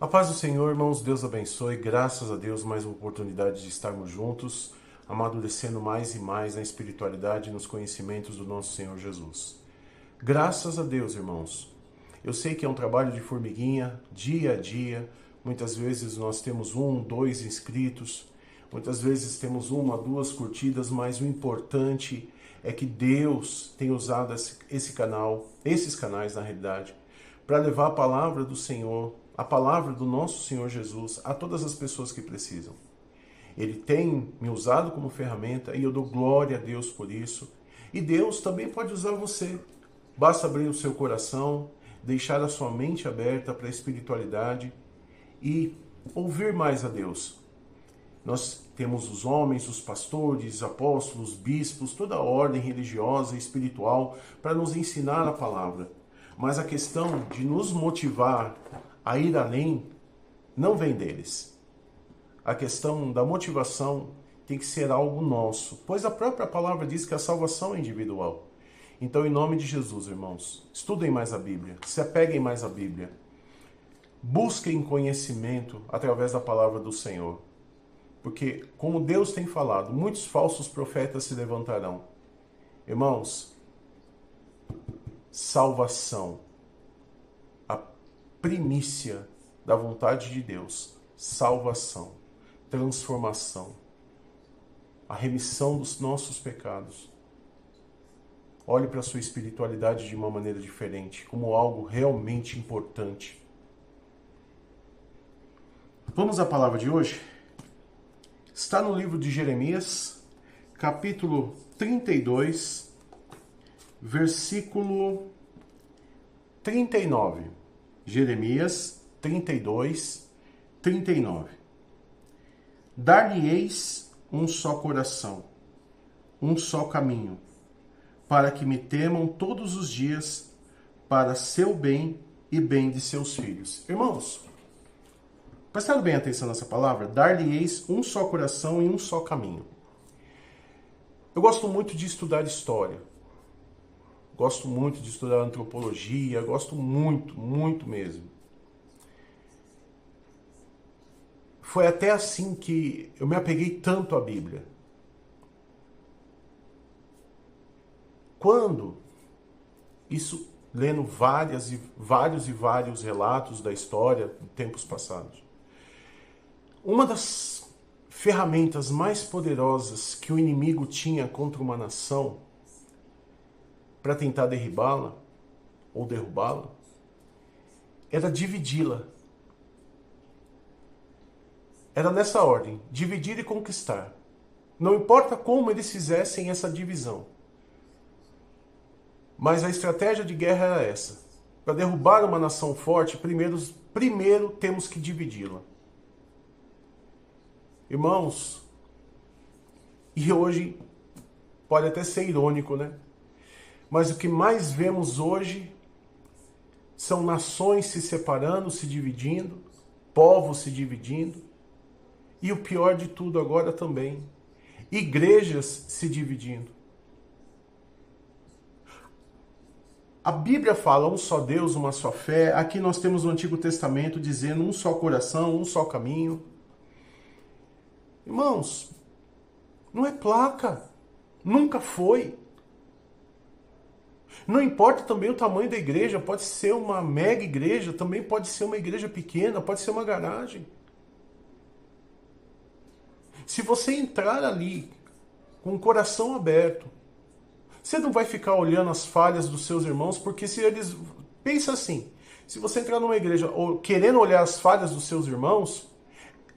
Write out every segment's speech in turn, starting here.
A paz do Senhor, irmãos, Deus abençoe. Graças a Deus, mais uma oportunidade de estarmos juntos, amadurecendo mais e mais na espiritualidade e nos conhecimentos do nosso Senhor Jesus. Graças a Deus, irmãos. Eu sei que é um trabalho de formiguinha, dia a dia. Muitas vezes nós temos 1, 2 inscritos, muitas vezes temos 1, 2 curtidas, mas o importante é que Deus tem usado esse canal, esses canais na realidade, para levar a palavra do Senhor, a palavra do nosso Senhor Jesus a todas as pessoas que precisam. Ele tem me usado como ferramenta e eu dou glória a Deus por isso. E Deus também pode usar você. Basta abrir o seu coração, deixar a sua mente aberta para a espiritualidade e ouvir mais a Deus. Nós temos os homens, os pastores, apóstolos, bispos, toda a ordem religiosa e espiritual para nos ensinar a palavra. Mas a questão de nos motivar a ir além não vem deles. A questão da motivação tem que ser algo nosso, pois a própria palavra diz que a salvação é individual. Então, em nome de Jesus, irmãos, estudem mais a Bíblia, se apeguem mais à Bíblia, busquem conhecimento através da palavra do Senhor. Porque, como Deus tem falado, muitos falsos profetas se levantarão. Irmãos, salvação, a primícia da vontade de Deus, salvação, transformação, a remissão dos nossos pecados. Olhe para a sua espiritualidade de uma maneira diferente, como algo realmente importante. Vamos à palavra de hoje? Está no livro de Jeremias, capítulo 32, versículo 39. Jeremias 32, 39. Dar-lhe-eis um só coração, um só caminho, para que me temam todos os dias, para seu bem e bem de seus filhos. Irmãos, prestaram bem atenção nessa palavra? Dar-lhe-eis um só coração e um só caminho. Eu gosto muito de estudar história. Gosto muito de estudar antropologia. Gosto muito, muito mesmo. Foi até assim que eu me apeguei tanto à Bíblia. Quando, isso lendo vários e vários relatos da história de tempos passados, uma das ferramentas mais poderosas que o inimigo tinha contra uma nação para tentar derribá-la ou derrubá-la era dividi-la. Era nessa ordem, dividir e conquistar. Não importa como eles fizessem essa divisão. Mas a estratégia de guerra era essa. Para derrubar uma nação forte, primeiro temos que dividi-la. Irmãos, e hoje pode até ser irônico, né? Mas o que mais vemos hoje são nações se separando, se dividindo, povos se dividindo, e o pior de tudo agora também, igrejas se dividindo. A Bíblia fala um só Deus, uma só fé. Aqui nós temos o Antigo Testamento dizendo um só coração, um só caminho. Irmãos, não é placa. Nunca foi. Não importa também o tamanho da igreja. Pode ser uma mega igreja, também pode ser uma igreja pequena, pode ser uma garagem. Se você entrar ali com o coração aberto, você não vai ficar olhando as falhas dos seus irmãos, porque se eles... Pensa assim, se você entrar numa igreja querendo olhar as falhas dos seus irmãos,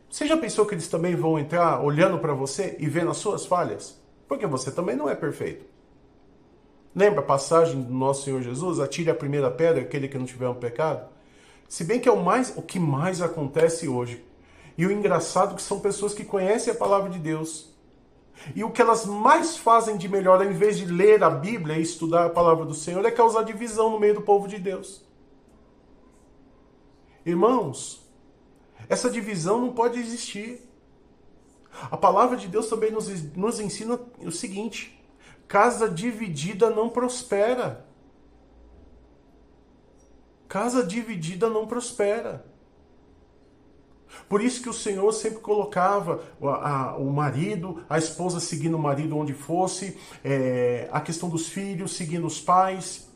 você já pensou que eles também vão entrar olhando para você e vendo as suas falhas? Porque você também não é perfeito. Lembra a passagem do nosso Senhor Jesus? Atire a primeira pedra, aquele que não tiver um pecado. Se bem que é o que mais acontece hoje. E o engraçado é que são pessoas que conhecem a palavra de Deus. E o que elas mais fazem de melhor, ao invés de ler a Bíblia e estudar a palavra do Senhor, é causar divisão no meio do povo de Deus. Irmãos, essa divisão não pode existir. A palavra de Deus também nos ensina o seguinte: casa dividida não prospera. Casa dividida não prospera. Por isso que o Senhor sempre colocava o marido, a esposa seguindo o marido onde fosse, a questão dos filhos seguindo os pais.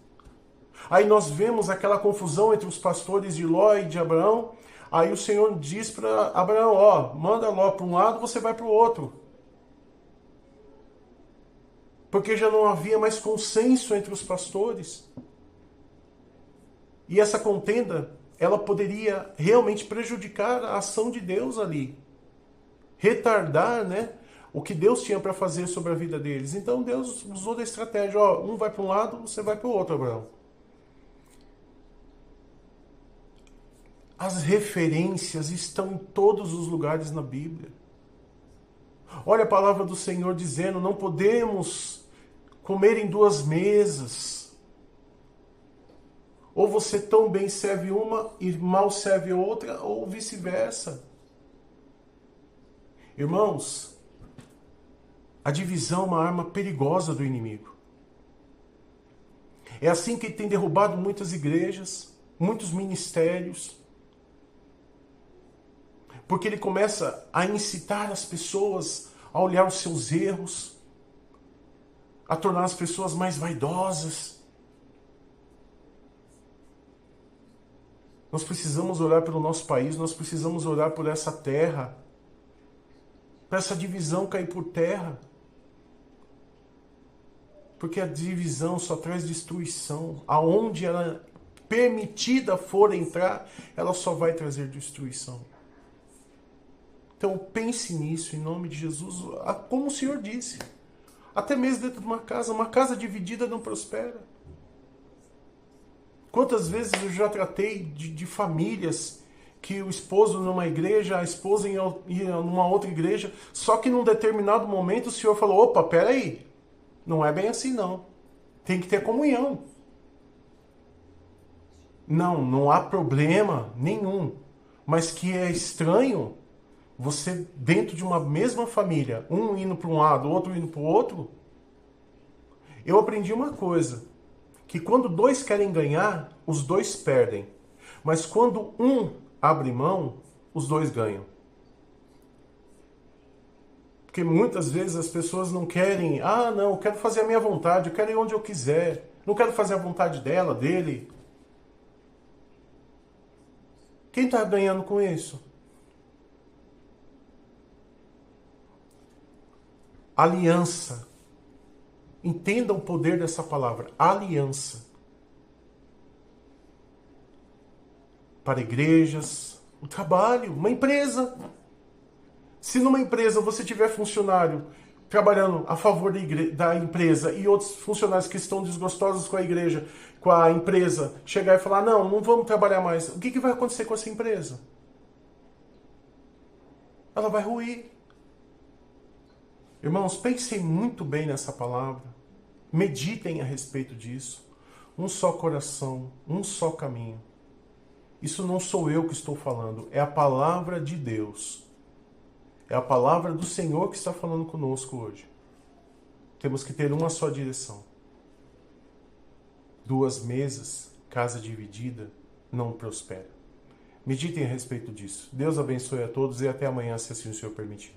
Aí nós vemos aquela confusão entre os pastores de Ló e de Abraão. Aí o Senhor diz para Abraão, ó, manda Ló para um lado, você vai para o outro. Porque já não havia mais consenso entre os pastores. E essa contenda, ela poderia realmente prejudicar a ação de Deus ali. Retardar, né, o que Deus tinha para fazer sobre a vida deles. Então Deus usou da estratégia, ó, um vai para um lado, você vai para o outro, Abraão. As referências estão em todos os lugares na Bíblia. Olha a palavra do Senhor dizendo, não podemos comer em duas mesas. Ou você tão bem serve uma e mal serve outra, ou vice-versa. Irmãos, a divisão é uma arma perigosa do inimigo. É assim que ele tem derrubado muitas igrejas, muitos ministérios. Porque ele começa a incitar as pessoas a olhar os seus erros, a tornar as pessoas mais vaidosas. Nós precisamos orar pelo nosso país, nós precisamos orar por essa terra, para essa divisão cair por terra. Porque a divisão só traz destruição. Aonde ela permitida for entrar, ela só vai trazer destruição. Então pense nisso, em nome de Jesus, como o Senhor disse. Até mesmo dentro de uma casa dividida não prospera. Quantas vezes eu já tratei de famílias que o esposo numa igreja, a esposa ia numa outra igreja, só que num determinado momento o Senhor falou, opa, peraí, não é bem assim não. Tem que ter comunhão. Não há problema nenhum. Mas que é estranho você, dentro de uma mesma família, um indo para um lado, o outro indo para o outro. Eu aprendi uma coisa, que quando dois querem ganhar, os dois perdem. Mas quando um abre mão, os dois ganham. Porque muitas vezes as pessoas não querem, não, eu quero fazer a minha vontade, eu quero ir onde eu quiser, não quero fazer a vontade dela, dele. Quem está ganhando com isso? Aliança. Entenda o poder dessa palavra, aliança. Para igrejas, o trabalho, uma empresa. Se numa empresa você tiver funcionário trabalhando a favor da empresa e outros funcionários que estão desgostosos com a igreja, com a empresa, chegar e falar, não vamos trabalhar mais, o que vai acontecer com essa empresa? Ela vai ruir. Irmãos, pensem muito bem nessa palavra. Meditem a respeito disso. Um só coração, um só caminho. Isso não sou eu que estou falando, é a palavra de Deus. É a palavra do Senhor que está falando conosco hoje. Temos que ter uma só direção. Duas mesas, casa dividida, não prospera. Meditem a respeito disso. Deus abençoe a todos e até amanhã, se assim o Senhor permitir.